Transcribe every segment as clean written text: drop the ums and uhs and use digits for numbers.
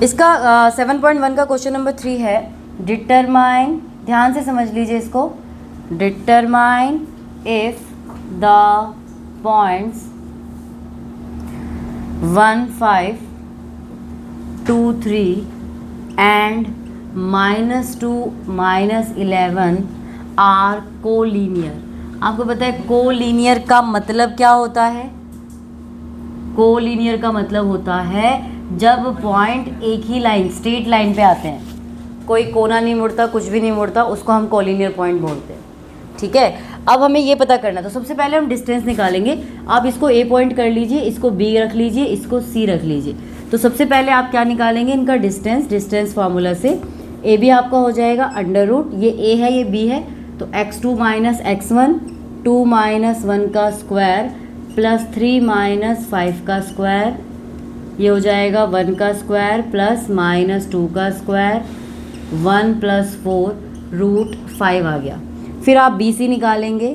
इसका 7.1 का question number 3 है, डिटरमाइन, ध्यान से समझ लीजिए इसको, determine if the points 1, 5, 2, 3 and -2, -11 are collinear. आपको पता है कोलीनियर का मतलब क्या होता है? कोलीनियर का मतलब होता है जब पॉइंट एक ही लाइन, स्ट्रेट लाइन पे आते हैं, कोई कोना नहीं मुड़ता, कुछ भी नहीं मुड़ता, उसको हम कोलीनियर पॉइंट बोलते हैं। ठीक है, अब हमें ये पता करना, तो सबसे पहले हम डिस्टेंस निकालेंगे। आप इसको ए पॉइंट कर लीजिए, इसको बी रख लीजिए, इसको सी रख लीजिए। तो सबसे पहले आप क्या निकालेंगे? इनका डिस्टेंस। डिस्टेंस फार्मूला से ए बी आपका हो जाएगा अंडर रूट, ये ए है ये बी है, तो x2 माइनस x1, 2 माइनस 1 का स्क्वायर प्लस 3 माइनस 5 का स्क्वायर, ये हो जाएगा 1 का स्क्वायर प्लस -2 का स्क्वायर, 1 + 4 √5 आ गया। फिर आप बी सी निकालेंगे,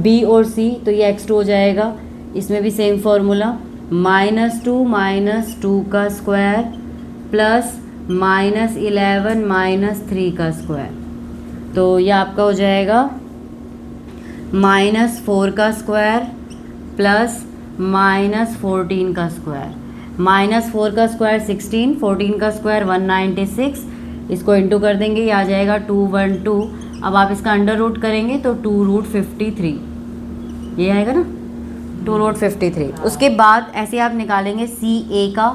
बी और सी, तो ये x2 हो जाएगा, इसमें भी सेम फार्मूला, -2 माइनस 2 का स्क्वायर प्लस -11 माइनस 3 का स्क्वायर, तो ये आपका हो जाएगा -4 का स्क्वायर प्लस -14 का स्क्वायर। -4 का स्क्वायर 16, 14 का स्क्वायर 196, इसको इंटू कर देंगे, ये आ जाएगा 212। अब आप इसका अंडर रूट करेंगे तो 2√53, ये आएगा ना, 2√53। उसके बाद ऐसे आप निकालेंगे सी ए का,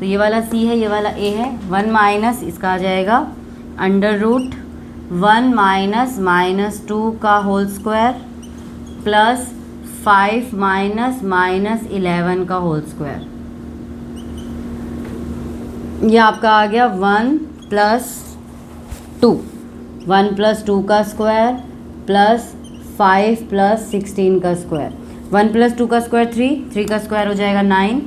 तो ये वाला सी है, ये वाला ए है, 1 माइनस इसका आ जाएगा अंडर रूट 1 माइनस -2 का होल स्क्वायर प्लस 5 माइनस -11 का होल स्क्वायर, ये आपका आ गया 1 + 2, 1 + 2 का स्क्वायर प्लस 5 + 16 का स्क्वायर, 1 + 2 का स्क्वायर 3, 3 का स्क्वायर हो जाएगा 9,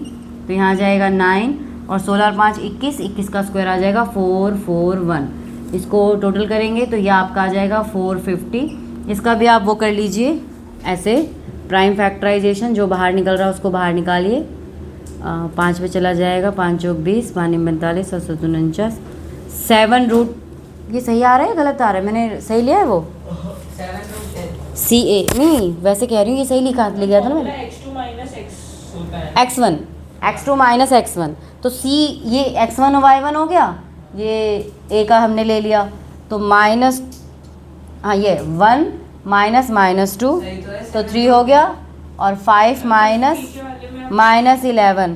तो यहाँ आ जाएगा 9 और 16 और 5 21, 21 का स्क्वायर आ जाएगा 441। इसको टोटल करेंगे तो ये आपका आ जाएगा 450। इसका भी आप वो कर लीजिए ऐसे प्राइम फैक्टराइजेशन, जो बाहर निकल रहा है उसको बाहर निकालिए, 5 पे चला जाएगा, 5 चौक 20, 5 45, 7 7 49, 7 रूट, ये सही आ रहा है गलत आ रहा है? मैंने सही लिया है वो सी ए, नहीं वैसे कह रही हूँ, ये सही लिखा गया था ना मैंने, x2 माइनस x होता है, x1, x2 माइनस x1, तो सी ये x1 और y1 हो गया, ये ए का हमने ले लिया, तो माइनस, हाँ ये 1 माइनस -2 तो 3 हो गया, और 5 माइनस -11,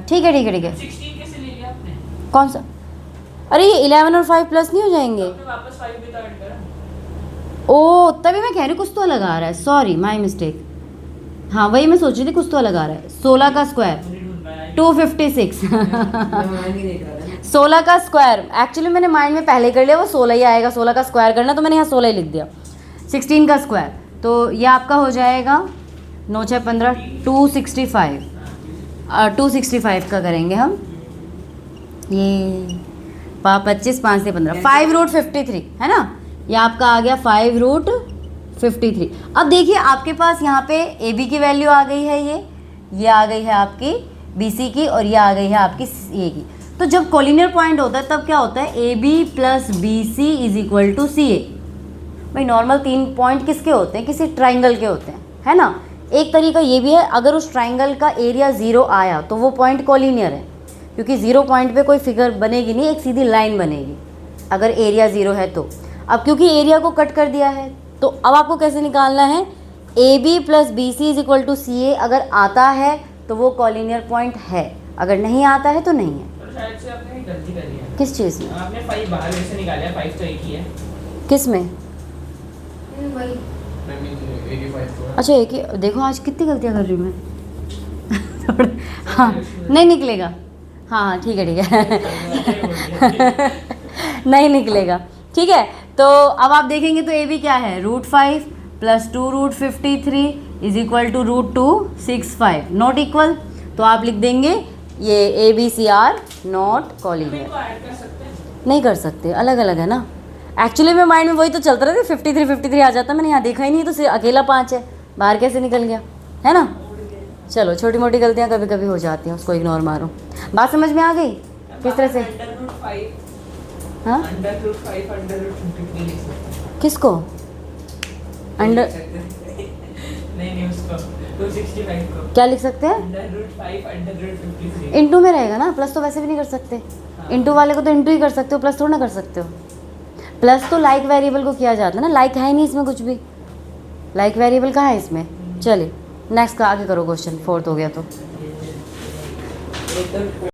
ठीक है ठीक है ठीक है। 16 कैसे ले लिया आपने? कौन सा? अरे ये 11 और 5 प्लस नहीं हो जाएंगे? वापस 5 भी तो ऐड करा। ओ तभी मैं कह रही हूँ कुछ तो अलग आ रहा है, सॉरी माय मिस्टेक। हाँ वही मैं सोच रही थी कुछ तो अलग आ रहा है। 16 का स्क्वायर 256 16 का स्क्वायर एक्चुअली मैंने माइंड में पहले कर लिया, वो 16 ही आएगा, 16 का स्क्वायर करना, तो मैंने यहाँ 16 ही लिख दिया। 16 का स्क्वायर, तो ये आपका हो जाएगा 9 6 15 265, 265 का करेंगे हम, ये 25 5 से 15, 5√53 है ना, ये आपका आ गया 5√53। अब देखिए आपके पास यहाँ पे ए बी की वैल्यू आ गई है, ये आ गई है आपकी बी सी की, और ये आ गई है आपकी ए की। तो जब कोलिनियर पॉइंट होता है तब क्या होता है, A B plus B C is equal to C A. भाई नॉर्मल 3 पॉइंट किसके होते हैं? किसी ट्राइंगल के होते हैं, है ना। एक तरीका ये भी है, अगर उस ट्राइंगल का एरिया 0 आया तो वो पॉइंट कोलिनियर है, क्योंकि 0 पॉइंट पे कोई फिगर बनेगी नहीं, एक सीधी लाइन बनेगी अगर एरिया 0 है तो। अब क्योंकि एरिया को कट कर दिया है, तो अब आपको कैसे निकालना है, A B plus B C is equal to C A. अगर आता है तो वो कोलिनियर पॉइंट है, अगर नहीं आता है तो नहीं है। और शायद से आपने गलती करी है। किस चीज़ में? आपने 5 बाहर से निकाला है, 5 तो एक ही है। किस में? अच्छा एक ही, देखो आज कितनी गलतियाँ कर रही हूँ मैं हाँ नहीं निकलेगा, हाँ ठीक है नहीं निकलेगा, ठीक है। तो अब आप देखेंगे तो ए बी क्या है, √5 + 2√53 is equal to √265, not equal, तो आप लिख देंगे ये A B C are not collinear. नहीं कर सकते, अलग अलग है ना। एक्चुअली मेरे माइंड में वही तो चलता रहा था, 53 आ जाता, मैंने यहाँ देखा ही नहीं, तो सिर्फ अकेला 5 है, बाहर कैसे निकल गया, है ना। चलो छोटी मोटी गलतियाँ कभी कभी हो जाती हैं, उसको इग्नोर मारो। बात समझ में आ गई किस तरह से? √5 हाँ √5 √53 लिख सकते हैं। किसको? अंडर नहीं उसको 265 को क्या लिख सकते हैं? √5 √53 इंटू में रहेगा ना, प्लस तो वैसे भी नहीं कर सकते। इंटू वाले को तो इंटू ही कर सकते हो, प्लस थोड़ा ना कर सकते हो। प्लस तो लाइक वेरिएबल को किया जाता है ना, लाइक है ही नहीं इसमें कुछ भी, लाइक वेरिएबल कहाँ है इसमें। चलिए नेक्स्ट का आगे करो क्वेश्चन, 4th हो गया तो।